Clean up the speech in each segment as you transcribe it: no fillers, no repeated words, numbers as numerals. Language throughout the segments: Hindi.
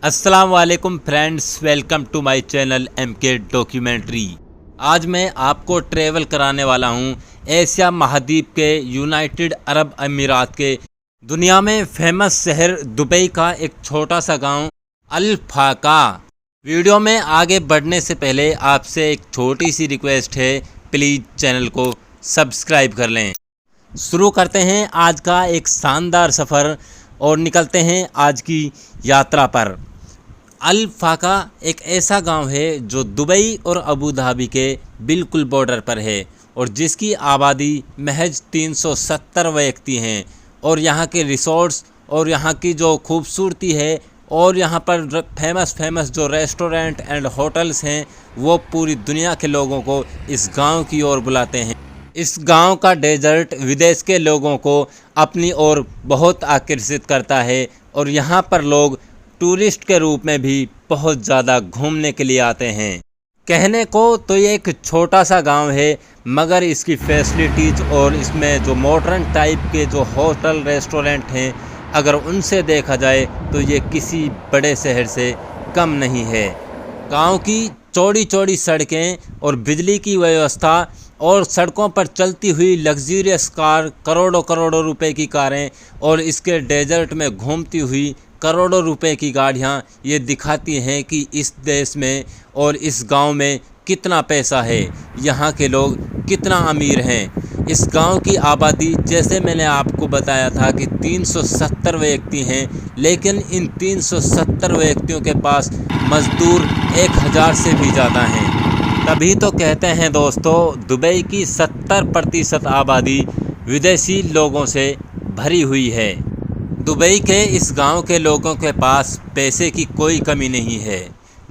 अस्सलाम वालेकुम friends, welcome to my channel MK documentary. आज मैं आपको ट्रेवल कराने वाला हूं एशिया महाद्वीप के यूनाइटेड अरब अमीरात के दुनिया में फेमस शहर दुबई का एक छोटा सा गांव अल फाका। वीडियो में आगे बढ़ने से पहले आपसे एक छोटी सी रिक्वेस्ट है, प्लीज़ चैनल को सब्सक्राइब कर लें। शुरू करते हैं आज का एक शानदार सफ़र और निकलते हैं आज की यात्रा पर। अल फाका एक ऐसा गांव है जो दुबई और अबू धाबी के बिल्कुल बॉर्डर पर है और जिसकी आबादी महज 370 व्यक्ति हैं। और यहाँ के रिसोर्ट्स और यहाँ की जो खूबसूरती है और यहाँ पर फेमस जो रेस्टोरेंट एंड होटल्स हैं वो पूरी दुनिया के लोगों को इस गांव की ओर बुलाते हैं। इस गांव का डेजर्ट विदेश के लोगों को अपनी ओर बहुत आकर्षित करता है और यहाँ पर लोग टूरिस्ट के रूप में भी बहुत ज़्यादा घूमने के लिए आते हैं। कहने को तो ये एक छोटा सा गांव है, मगर इसकी फैसिलिटीज़ और इसमें जो मॉडर्न टाइप के जो होटल रेस्टोरेंट हैं, अगर उनसे देखा जाए तो ये किसी बड़े शहर से कम नहीं है। गांव की चौड़ी चौड़ी सड़कें और बिजली की व्यवस्था और सड़कों पर चलती हुई लग्जूरियस कार, करोड़ों करोड़ों रुपए की कारें और इसके डेजर्ट में घूमती हुई करोड़ों रुपए की गाड़ियाँ ये दिखाती हैं कि इस देश में और इस गांव में कितना पैसा है, यहाँ के लोग कितना अमीर हैं। इस गांव की आबादी जैसे मैंने आपको बताया था कि 370 व्यक्ति हैं, लेकिन इन 370 व्यक्तियों के पास मज़दूर 1000 से भी ज़्यादा हैं। तभी तो कहते हैं दोस्तों, दुबई की 70% आबादी विदेशी लोगों से भरी हुई है। दुबई के इस गांव के लोगों के पास पैसे की कोई कमी नहीं है।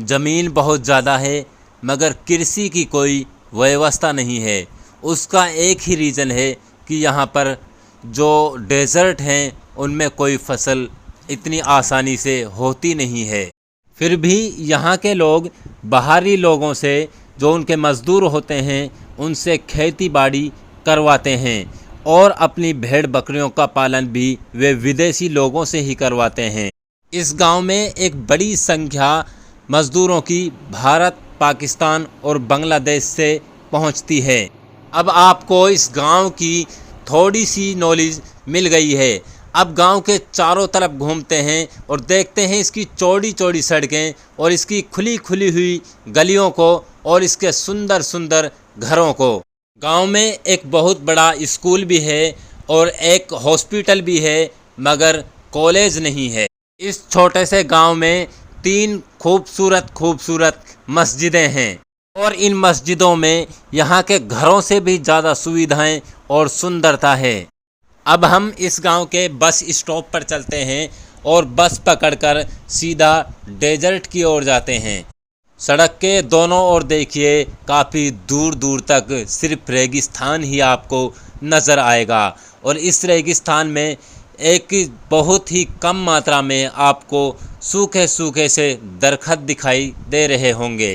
ज़मीन बहुत ज़्यादा है, मगर कृषि की कोई व्यवस्था नहीं है। उसका एक ही रीज़न है कि यहाँ पर जो डेजर्ट हैं उनमें कोई फसल इतनी आसानी से होती नहीं है। फिर भी यहाँ के लोग बाहरी लोगों से, जो उनके मज़दूर होते हैं, उनसे खेती बाड़ी करवाते हैं और अपनी भेड़ बकरियों का पालन भी वे विदेशी लोगों से ही करवाते हैं। इस गांव में एक बड़ी संख्या मज़दूरों की भारत, पाकिस्तान और बांग्लादेश से पहुंचती है। अब आपको इस गांव की थोड़ी सी नॉलेज मिल गई है। अब गांव के चारों तरफ घूमते हैं और देखते हैं इसकी चौड़ी चौड़ी सड़कें और इसकी खुली खुली हुई गलियों को और इसके सुंदर सुंदर घरों को। गांव में एक बहुत बड़ा स्कूल भी है और एक हॉस्पिटल भी है, मगर कॉलेज नहीं है। इस छोटे से गांव में 3 खूबसूरत मस्जिदें हैं और इन मस्जिदों में यहाँ के घरों से भी ज़्यादा सुविधाएं और सुंदरता है। अब हम इस गांव के बस स्टॉप पर चलते हैं और बस पकड़कर सीधा डेजर्ट की ओर जाते हैं। सड़क के दोनों ओर देखिए, काफ़ी दूर दूर तक सिर्फ रेगिस्तान ही आपको नज़र आएगा और इस रेगिस्तान में एक बहुत ही कम मात्रा में आपको सूखे सूखे से दरख्त दिखाई दे रहे होंगे।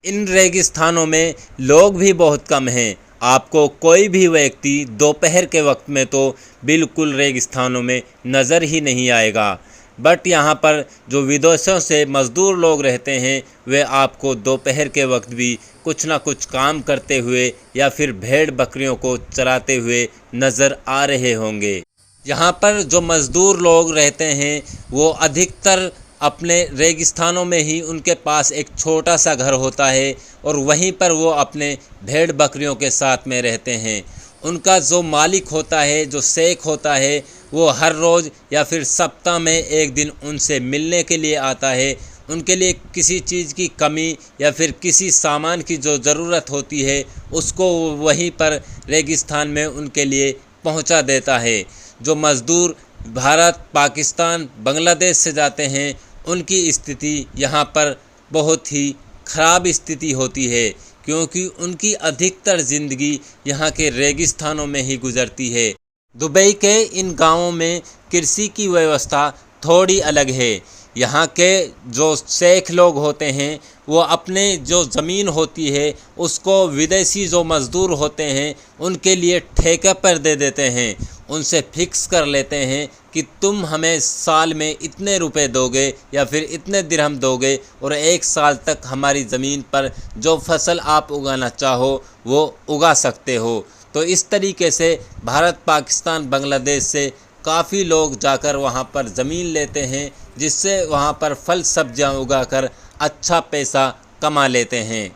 इन रेगिस्तानों में लोग भी बहुत कम हैं। आपको कोई भी व्यक्ति दोपहर के वक्त में तो बिल्कुल रेगिस्तानों में नज़र ही नहीं आएगा। बट यहाँ पर जो विदेशों से मज़दूर लोग रहते हैं, वे आपको दोपहर के वक्त भी कुछ ना कुछ काम करते हुए या फिर भेड़ बकरियों को चराते हुए नज़र आ रहे होंगे। यहाँ पर जो मज़दूर लोग रहते हैं वो अधिकतर अपने रेगिस्तानों में ही उनके पास एक छोटा सा घर होता है और वहीं पर वो अपने भेड़ बकरियों के साथ में रहते हैं। उनका जो मालिक होता है, जो शेख होता है, वो हर रोज़ या फिर सप्ताह में एक दिन उनसे मिलने के लिए आता है। उनके लिए किसी चीज़ की कमी या फिर किसी सामान की जो ज़रूरत होती है उसको वहीं पर रेगिस्तान में उनके लिए पहुंचा देता है। जो मज़दूर भारत, पाकिस्तान, बांग्लादेश से जाते हैं उनकी स्थिति यहाँ पर बहुत ही ख़राब स्थिति होती है, क्योंकि उनकी अधिकतर ज़िंदगी यहाँ के रेगिस्तानों में ही गुजरती है। दुबई के इन गांवों में कृषि की व्यवस्था थोड़ी अलग है। यहाँ के जो शेख लोग होते हैं वो अपने जो ज़मीन होती है उसको विदेशी जो मज़दूर होते हैं उनके लिए ठेके पर दे देते हैं उनसे फिक्स कर लेते हैं कि तुम हमें साल में इतने रुपए दोगे या फिर इतने दिरहम दोगे और 1 साल तक हमारी ज़मीन पर जो फसल आप उगाना चाहो वो उगा सकते हो। तो इस तरीके से भारत, पाकिस्तान, बांग्लादेश से काफ़ी लोग जाकर वहाँ पर ज़मीन लेते हैं, जिससे वहाँ पर फल सब्जियाँ उगाकर अच्छा पैसा कमा लेते हैं।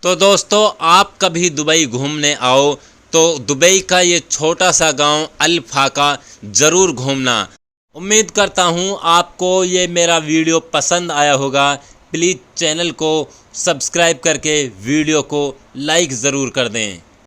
तो दोस्तों, आप कभी दुबई घूमने आओ तो दुबई का ये छोटा सा गांव अल फाका ज़रूर घूमना। उम्मीद करता हूँ आपको ये मेरा वीडियो पसंद आया होगा। प्लीज़ चैनल को सब्सक्राइब करके वीडियो को लाइक ज़रूर कर दें।